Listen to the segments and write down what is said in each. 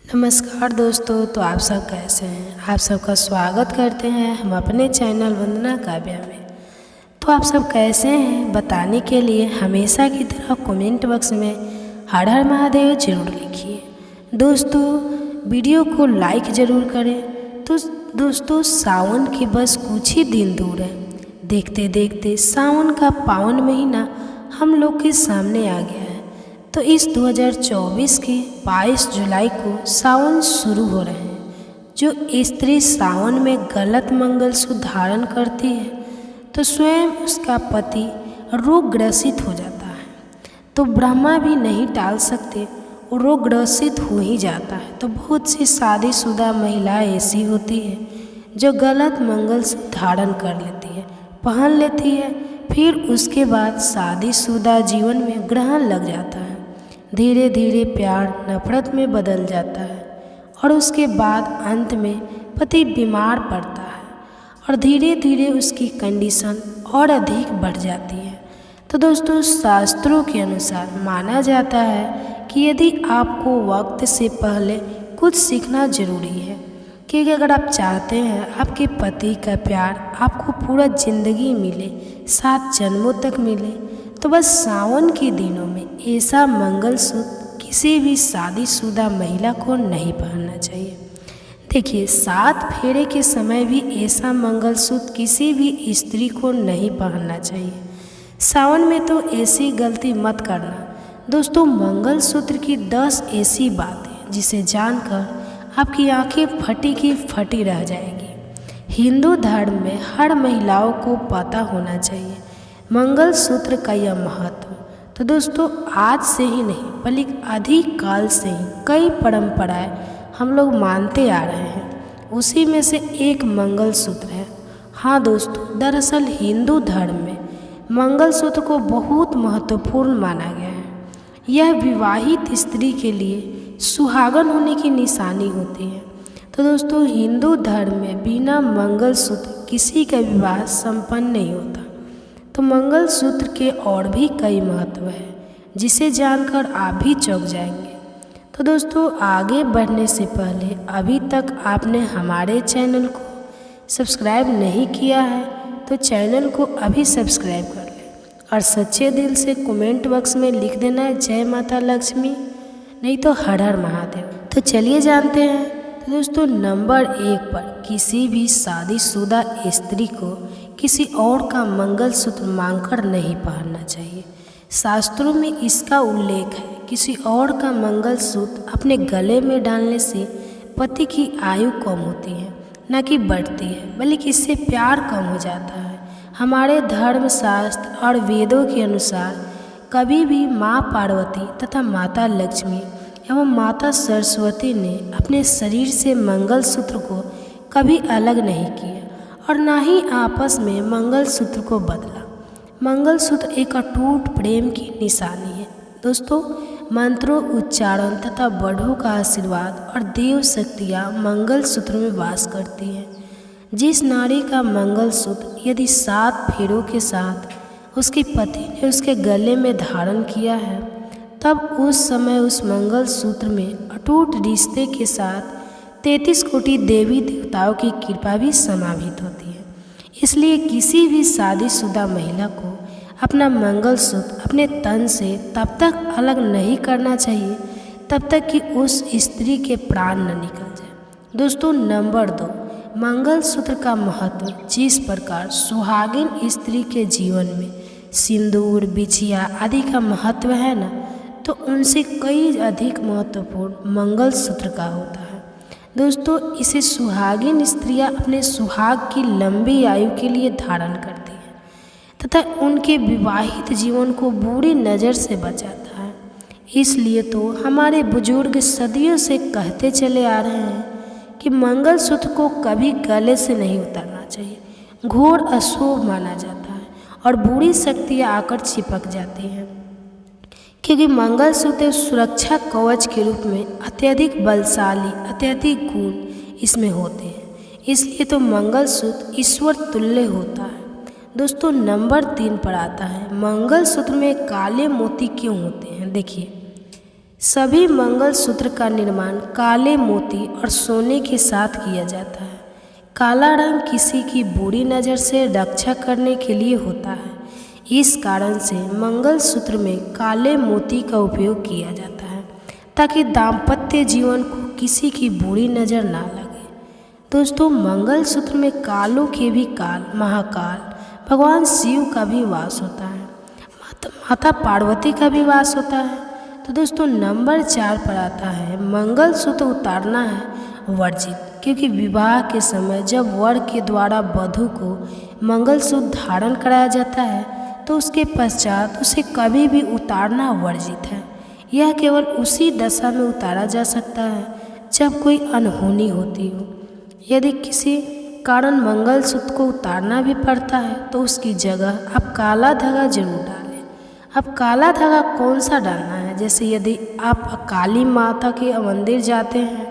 नमस्कार दोस्तों। तो आप सब कैसे हैं? आप सबका स्वागत करते हैं हम अपने चैनल वंदना काव्या में। तो आप सब कैसे हैं बताने के लिए हमेशा की तरह कमेंट बॉक्स में हर हर महादेव जरूर लिखिए। दोस्तों वीडियो को लाइक ज़रूर करें। तो दोस्तों सावन के बस कुछ ही दिन दूर है। देखते देखते सावन का पावन महीना हम लोग के सामने आ गया है। तो इस 2024 के 22 जुलाई को सावन शुरू हो रहे हैं। जो स्त्री सावन में गलत मंगलसूत्र धारण करती है तो स्वयं उसका पति रोगग्रसित हो जाता है। तो ब्रह्मा भी नहीं टाल सकते, वो रोगग्रसित हो ही जाता है। तो बहुत सी शादीशुदा महिलाएं ऐसी होती है जो गलत मंगलसूत्र धारण कर लेती है, पहन लेती है, फिर उसके बाद शादीशुदा जीवन में ग्रहण लग जाता है। धीरे धीरे प्यार नफरत में बदल जाता है और उसके बाद अंत में पति बीमार पड़ता है और धीरे धीरे उसकी कंडीशन और अधिक बढ़ जाती है। तो दोस्तों शास्त्रों के अनुसार माना जाता है कि यदि आपको वक्त से पहले कुछ सीखना जरूरी है, क्योंकि अगर आप चाहते हैं आपके पति का प्यार आपको पूरा ज़िंदगी मिले, 7 जन्मों तक मिले, तो बस सावन के दिनों में ऐसा मंगलसूत्र किसी भी शादीशुदा महिला को नहीं पहनना चाहिए। देखिए 7 फेरे के समय भी ऐसा मंगलसूत्र किसी भी स्त्री को नहीं पहनना चाहिए। सावन में तो ऐसी गलती मत करना। दोस्तों मंगलसूत्र की 10 ऐसी बातें जिसे जानकर आपकी आंखें फटी की फटी रह जाएगी। हिंदू धर्म में हर महिलाओं को पता होना चाहिए मंगलसूत्र का यह महत्व। तो दोस्तों आज से ही नहीं बल्कि अधिक काल से ही कई परंपराएं हम लोग मानते आ रहे हैं, उसी में से एक मंगलसूत्र है। हाँ दोस्तों, दरअसल हिंदू धर्म में मंगलसूत्र को बहुत महत्वपूर्ण माना गया है। यह विवाहित स्त्री के लिए सुहागन होने की निशानी होती है। तो दोस्तों हिंदू धर्म में बिना मंगलसूत्र किसी का विवाह संपन्न नहीं होता। तो मंगलसूत्र के और भी कई महत्व है जिसे जानकर आप भी चौंक जाएंगे। तो दोस्तों आगे बढ़ने से पहले अभी तक आपने हमारे चैनल को सब्सक्राइब नहीं किया है तो चैनल को अभी सब्सक्राइब कर लें और सच्चे दिल से कमेंट बॉक्स में लिख देना है जय माता लक्ष्मी, नहीं तो हर हर महादेव। तो चलिए जानते हैं। तो दोस्तों नंबर 1 पर किसी भी शादीशुदा स्त्री को किसी और का मंगलसूत्र मांगकर नहीं पहनना चाहिए। शास्त्रों में इसका उल्लेख है। किसी और का मंगलसूत्र अपने गले में डालने से पति की आयु कम होती है, न कि बढ़ती है, बल्कि इससे प्यार कम हो जाता है। हमारे धर्मशास्त्र और वेदों के अनुसार कभी भी माँ पार्वती तथा माता लक्ष्मी एवं माता सरस्वती ने अपने शरीर से मंगलसूत्र को कभी अलग नहीं किया और ना ही आपस में मंगलसूत्र को बदला। मंगलसूत्र एक अटूट प्रेम की निशानी है। दोस्तों मंत्रों, उच्चारण तथा बड़ों का आशीर्वाद और देव शक्तियाँ मंगलसूत्र में वास करती हैं। जिस नारी का मंगलसूत्र यदि 7 फेरों के साथ उसके पति ने उसके गले में धारण किया है, तब उस समय उस मंगलसूत्र में अटूट रिश्ते के साथ 33 कोटि देवी देवताओं की कृपा भी समाहित होती है। इसलिए किसी भी शादीशुदा महिला को अपना मंगलसूत्र अपने तन से तब तक अलग नहीं करना चाहिए तब तक कि उस स्त्री के प्राण न निकल जाए। दोस्तों नंबर 2, मंगलसूत्र का महत्व। जिस प्रकार सुहागिन स्त्री के जीवन में सिंदूर, बिछिया आदि का महत्व है ना, तो उनसे कई अधिक महत्वपूर्ण मंगलसूत्र का होता है। दोस्तों इसे सुहागिन स्त्रियां अपने सुहाग की लंबी आयु के लिए धारण करती हैं तथा उनके विवाहित जीवन को बुरी नज़र से बचाता है। इसलिए तो हमारे बुजुर्ग सदियों से कहते चले आ रहे हैं कि मंगलसूत्र को कभी गले से नहीं उतारना चाहिए। घोर अशुभ माना जाता है और बुरी शक्तियाँ आकर चिपक जाती हैं, क्योंकि मंगलसूत्र सुरक्षा कवच के रूप में अत्यधिक बलशाली, अत्यधिक गुण इसमें होते हैं। इसलिए तो मंगलसूत्र ईश्वर तुल्य होता है। दोस्तों नंबर 3 पर आता है मंगलसूत्र में काले मोती क्यों होते हैं। देखिए सभी मंगलसूत्र का निर्माण काले मोती और सोने के साथ किया जाता है। काला रंग किसी की बुरी नज़र से रक्षा करने के लिए होता है। इस कारण से मंगलसूत्र में काले मोती का उपयोग किया जाता है ताकि दाम्पत्य जीवन को किसी की बुरी नज़र ना लगे। दोस्तों, मंगलसूत्र में कालों के भी काल, महाकाल भगवान शिव का भी वास होता है, माता पार्वती का भी वास होता है। तो दोस्तों, नंबर 4 पर आता है मंगलसूत्र उतारना है वर्जित, क्योंकि विवाह के समय जब वर के द्वारा वधू को मंगलसूत्र धारण कराया जाता है तो उसके पश्चात उसे कभी भी उतारना वर्जित है। यह केवल उसी दशा में उतारा जा सकता है जब कोई अनहोनी होती हो। यदि किसी कारण मंगलसूत्र को उतारना भी पड़ता है तो उसकी जगह आप काला धागा जरूर डालें। अब काला धागा कौन सा डालना है? जैसे यदि आप काली माता के मंदिर जाते हैं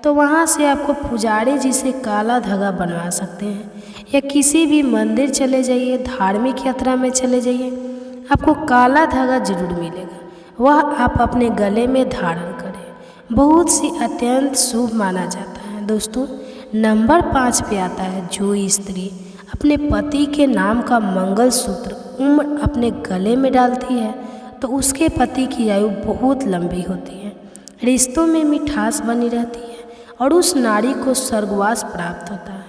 तो वहाँ से आपको पुजारी जी से काला धागा बनवा सकते हैं, या किसी भी मंदिर चले जाइए, धार्मिक यात्रा में चले जाइए, आपको काला धागा जरूर मिलेगा। वह आप अपने गले में धारण करें, बहुत सी अत्यंत शुभ माना जाता है। दोस्तों, नंबर 5 पे आता है जो स्त्री अपने पति के नाम का मंगलसूत्र उम्र अपने गले में डालती है तो उसके पति की आयु बहुत लंबी होती है, रिश्तों में मिठास बनी रहती है और उस नारी को स्वर्गवास प्राप्त होता है,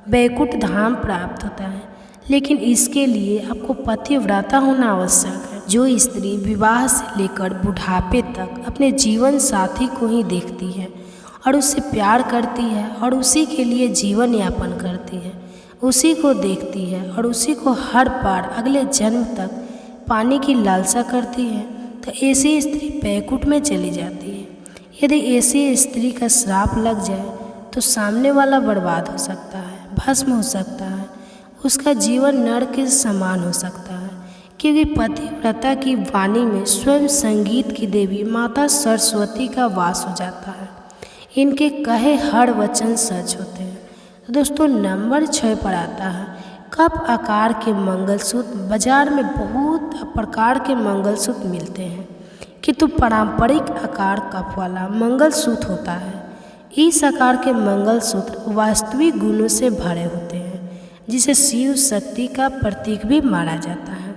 वैकुंठ धाम प्राप्त होता है। लेकिन इसके लिए आपको पतिव्रता होना आवश्यक है। जो स्त्री विवाह से लेकर बुढ़ापे तक अपने जीवन साथी को ही देखती है और उससे प्यार करती है और उसी के लिए जीवन यापन करती है, उसी को देखती है और उसी को हर बार अगले जन्म तक पाने की लालसा करती है, तो ऐसी स्त्री वैकुंठ में चली जाती है। यदि ऐसी स्त्री का श्राप लग जाए तो सामने वाला बर्बाद हो सकता है, भस्म हो सकता है, उसका जीवन नरक के समान हो सकता है, क्योंकि पतिव्रता की वाणी में स्वयं संगीत की देवी माता सरस्वती का वास हो जाता है। इनके कहे हर वचन सच होते हैं। तो दोस्तों, नंबर 6 पर आता है कप आकार के मंगलसूत्र। बाजार में बहुत प्रकार के मंगलसूत्र मिलते हैं, किंतु पारंपरिक आकार कप वाला मंगलसूत्र होता है। इस आकार के मंगलसूत्र वास्तविक गुणों से भरे होते हैं, जिसे शिव शक्ति का प्रतीक भी माना जाता है,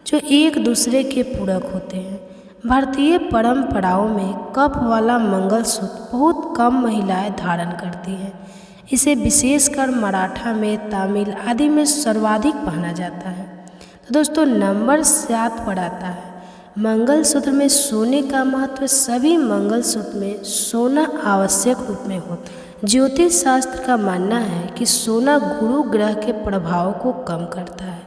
जो एक दूसरे के पूरक होते हैं। भारतीय परंपराओं में कप वाला मंगलसूत्र बहुत कम महिलाएं धारण करती हैं। इसे विशेषकर मराठा में, तमिल आदि में सर्वाधिक पहना जाता है। तो दोस्तों, नंबर 7 पर आता है मंगलसूत्र में सोने का महत्व। सभी मंगलसूत्र में सोना आवश्यक रूप में होता है। ज्योतिष शास्त्र का मानना है कि सोना गुरु ग्रह के प्रभाव को कम करता है,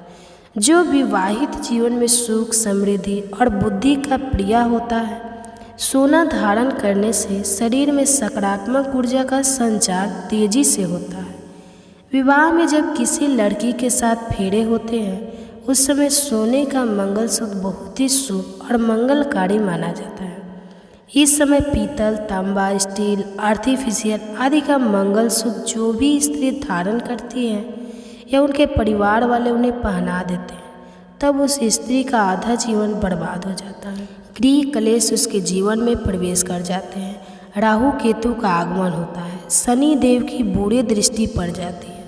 जो विवाहित जीवन में सुख, समृद्धि और बुद्धि का प्रिय होता है। सोना धारण करने से शरीर में सकारात्मक ऊर्जा का संचार तेजी से होता है। विवाह में जब किसी लड़की के साथ फेरे होते हैं उस समय सोने का मंगलसूत्र बहुत ही शुभ और मंगलकारी माना जाता है। इस समय पीतल, तांबा, स्टील, आर्टिफिशियल आदि का मंगलसूत्र जो भी स्त्री धारण करती है या उनके परिवार वाले उन्हें पहना देते हैं, तब उस स्त्री का आधा जीवन बर्बाद हो जाता है। गृह कलेश उसके जीवन में प्रवेश कर जाते हैं। राहु केतु का आगमन होता है। शनि देव की बुरी दृष्टि पड़ जाती है।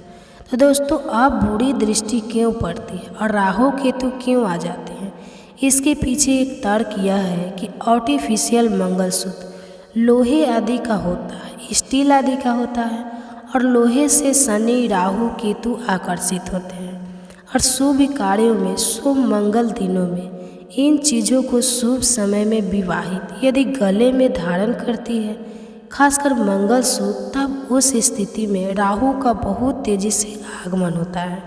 तो दोस्तों, अब बुरी दृष्टि क्यों पड़ती है और राहु केतु क्यों आ जाते हैं? इसके पीछे एक तर्क यह है कि आर्टिफिशियल मंगलसूत्र लोहे आदि का होता है, स्टील आदि का होता है, और लोहे से शनि, राहु, केतु आकर्षित होते हैं। और शुभ कार्यों में, शुभ मंगल दिनों में इन चीज़ों को शुभ समय में विवाहित यदि गले में धारण करती है, खासकर मंगलसूत्र, तब उस स्थिति में राहु का बहुत तेजी से आगमन होता है।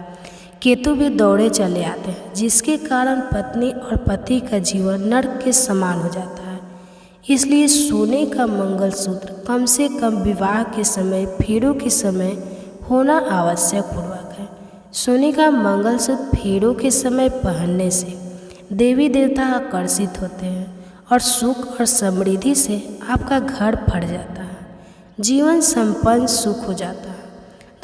केतु भी दौड़े चले आते हैं, जिसके कारण पत्नी और पति का जीवन नरक के समान हो जाता है। इसलिए सोने का मंगलसूत्र कम से कम विवाह के समय, फेरों के समय होना आवश्यक पूर्वक है। सोने का मंगलसूत्र फेरों के समय पहनने से देवी देवता आकर्षित होते हैं और सुख और समृद्धि से आपका घर भर जाता है, जीवन संपन्न सुख हो जाता है।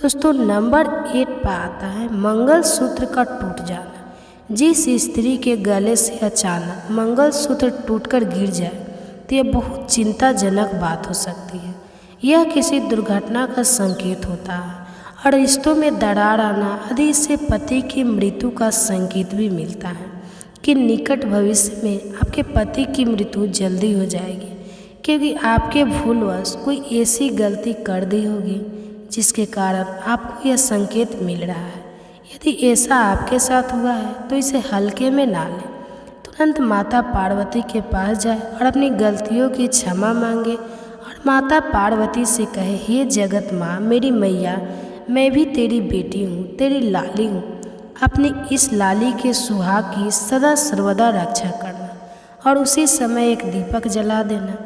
दोस्तों, नंबर 8 पर आता है मंगलसूत्र का टूट जाना। जिस स्त्री के गले से अचानक मंगलसूत्र टूटकर गिर जाए तो यह बहुत चिंताजनक बात हो सकती है। यह किसी दुर्घटना का संकेत होता है और रिश्तों में दरार आना आदि से पति की मृत्यु का संकेत भी मिलता है कि निकट भविष्य में आपके पति की मृत्यु जल्दी हो जाएगी, क्योंकि आपके भूलवश कोई ऐसी गलती कर दी होगी जिसके कारण आपको यह संकेत मिल रहा है। यदि ऐसा आपके साथ हुआ है तो इसे हल्के में ना लें। तुरंत माता पार्वती के पास जाए और अपनी गलतियों की क्षमा मांगे और माता पार्वती से कहे, हे जगत माँ, मेरी मैया, मैं भी तेरी बेटी हूँ, तेरी लाली हूँ। अपनी इस लाली के सुहाग की सदा सर्वदा रक्षा करना और उसी समय एक दीपक जला देना।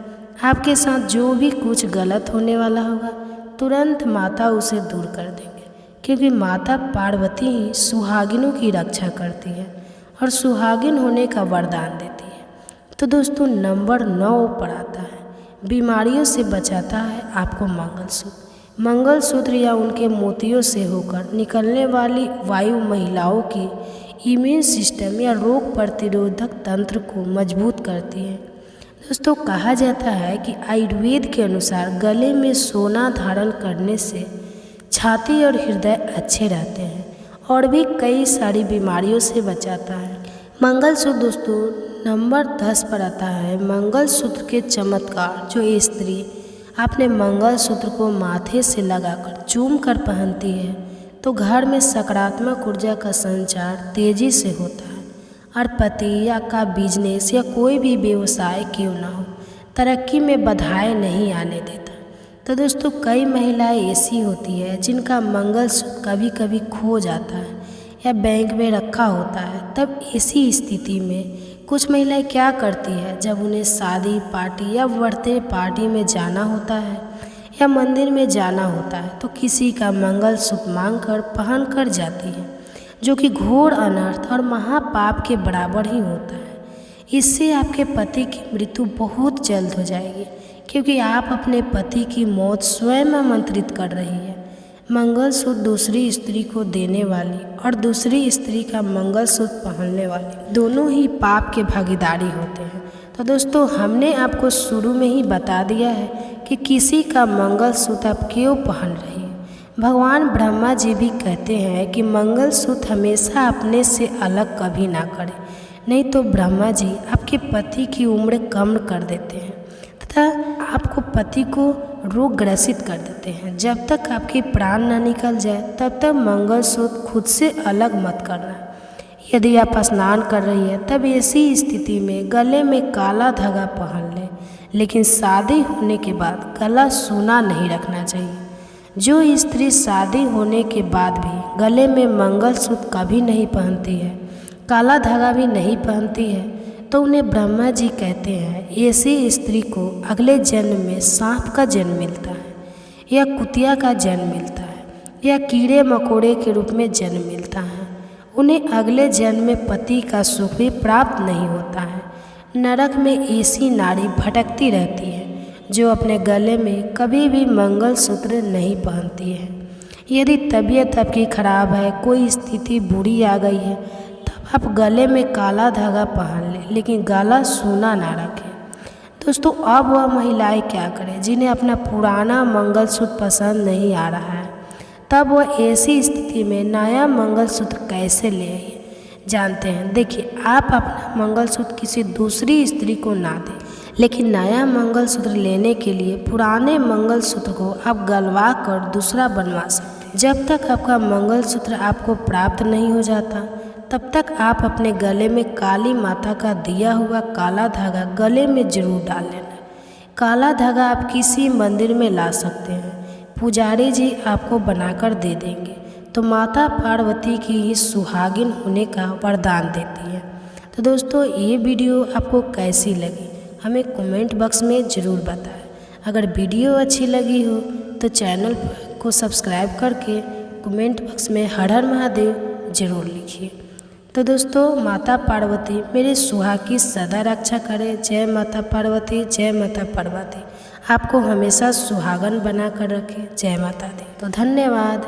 आपके साथ जो भी कुछ गलत होने वाला होगा तुरंत माता उसे दूर कर देंगे, क्योंकि माता पार्वती ही सुहागिनों की रक्षा करती है और सुहागिन होने का वरदान देती है। तो दोस्तों नंबर 9 पर आता है, बीमारियों से बचाता है आपको मंगलसूत्र। मंगलसूत्र या उनके मोतियों से होकर निकलने वाली वायु महिलाओं की इम्यून सिस्टम या रोग प्रतिरोधक तंत्र को मजबूत करती है। दोस्तों कहा जाता है कि आयुर्वेद के अनुसार गले में सोना धारण करने से छाती और हृदय अच्छे रहते हैं और भी कई सारी बीमारियों से बचाता है। मंगलसूत्र दोस्तों नंबर 10 पर आता है, मंगलसूत्र के चमत्कार। जो स्त्री अपने मंगलसूत्र को माथे से लगाकर चूम कर पहनती है तो घर में सकारात्मक ऊर्जा का संचार तेजी से होता है और पति या का बिजनेस या कोई भी व्यवसाय क्यों ना हो, तरक्की में बाधाएं नहीं आने देता। तो दोस्तों कई महिलाएं ऐसी होती है जिनका मंगलसूत्र कभी कभी खो जाता है या बैंक में रखा होता है। तब ऐसी स्थिति में कुछ महिलाएं क्या करती है, जब उन्हें शादी पार्टी या बर्थडे पार्टी में जाना होता है या मंदिर में जाना होता है तो किसी का मंगलसूत्र मांगकर पहन कर जाती है, जो कि घोर अनर्थ और महापाप के बराबर ही होता है। इससे आपके पति की मृत्यु बहुत जल्द हो जाएगी, क्योंकि आप अपने पति की मौत स्वयं आमंत्रित कर रही है। मंगलसूत्र दूसरी स्त्री को देने वाली और दूसरी स्त्री का मंगलसूत्र पहनने वाली दोनों ही पाप के भागीदारी होते हैं। तो दोस्तों हमने आपको शुरू में ही बता दिया है कि किसी का मंगलसूत्र आप क्यों पहन रही है। भगवान ब्रह्मा जी भी कहते हैं कि मंगलसूत्र हमेशा अपने से अलग कभी ना करें, नहीं तो ब्रह्मा जी आपके पति की उम्र कम कर देते हैं तथा आपको पति को रोग ग्रसित कर देते हैं। जब तक आपके प्राण न निकल जाए तब तक मंगलसूत्र खुद से अलग मत करना। यदि आप स्नान कर रही है तब ऐसी स्थिति में गले में काला धागा पहन लें, लेकिन शादी होने के बाद गला सूना नहीं रखना चाहिए। जो स्त्री शादी होने के बाद भी गले में मंगलसूत्र कभी नहीं पहनती है, काला धागा भी नहीं पहनती है, तो उन्हें ब्रह्मा जी कहते हैं ऐसी स्त्री को अगले जन्म में सांप का जन्म मिलता है या कुतिया का जन्म मिलता है या कीड़े मकोड़े के रूप में जन्म मिलता है। उन्हें अगले जन्म में पति का सुख भी प्राप्त नहीं होता है। नरक में ऐसी नारी भटकती रहती है जो अपने गले में कभी भी मंगलसूत्र नहीं पहनती है। यदि तबीयत आपकी खराब है, कोई स्थिति बुरी आ गई है, तब आप गले में काला धागा पहन लें, लेकिन गला सूना ना रखें। दोस्तों अब वह महिलाएं क्या करें जिन्हें अपना पुराना मंगलसूत्र पसंद नहीं आ रहा है, तब वह ऐसी स्थिति में नया मंगलसूत्र कैसे ले आए जानते हैं। देखिए, आप अपना मंगलसूत्र किसी दूसरी स्त्री को ना दें, लेकिन नया मंगलसूत्र लेने के लिए पुराने मंगलसूत्र को आप गलवा कर दूसरा बनवा सकते हैं। जब तक आपका मंगलसूत्र आपको प्राप्त नहीं हो जाता तब तक आप अपने गले में काली माता का दिया हुआ काला धागा गले में जरूर डाल लेना। काला धागा आप किसी मंदिर में ला सकते हैं, पुजारी जी आपको बनाकर दे देंगे। तो माता पार्वती की ही सुहागिन होने का वरदान देती है। तो दोस्तों ये वीडियो आपको कैसी लगी हमें कमेंट बॉक्स में ज़रूर बताएं। अगर वीडियो अच्छी लगी हो तो चैनल को सब्सक्राइब करके कमेंट बॉक्स में हर हर महादेव ज़रूर लिखिए। तो दोस्तों माता पार्वती मेरे सुहाग की सदा रक्षा करे। जय माता पार्वती, जय माता पार्वती। आपको हमेशा सुहागन बना कर रखे। जय माता दी। तो धन्यवाद।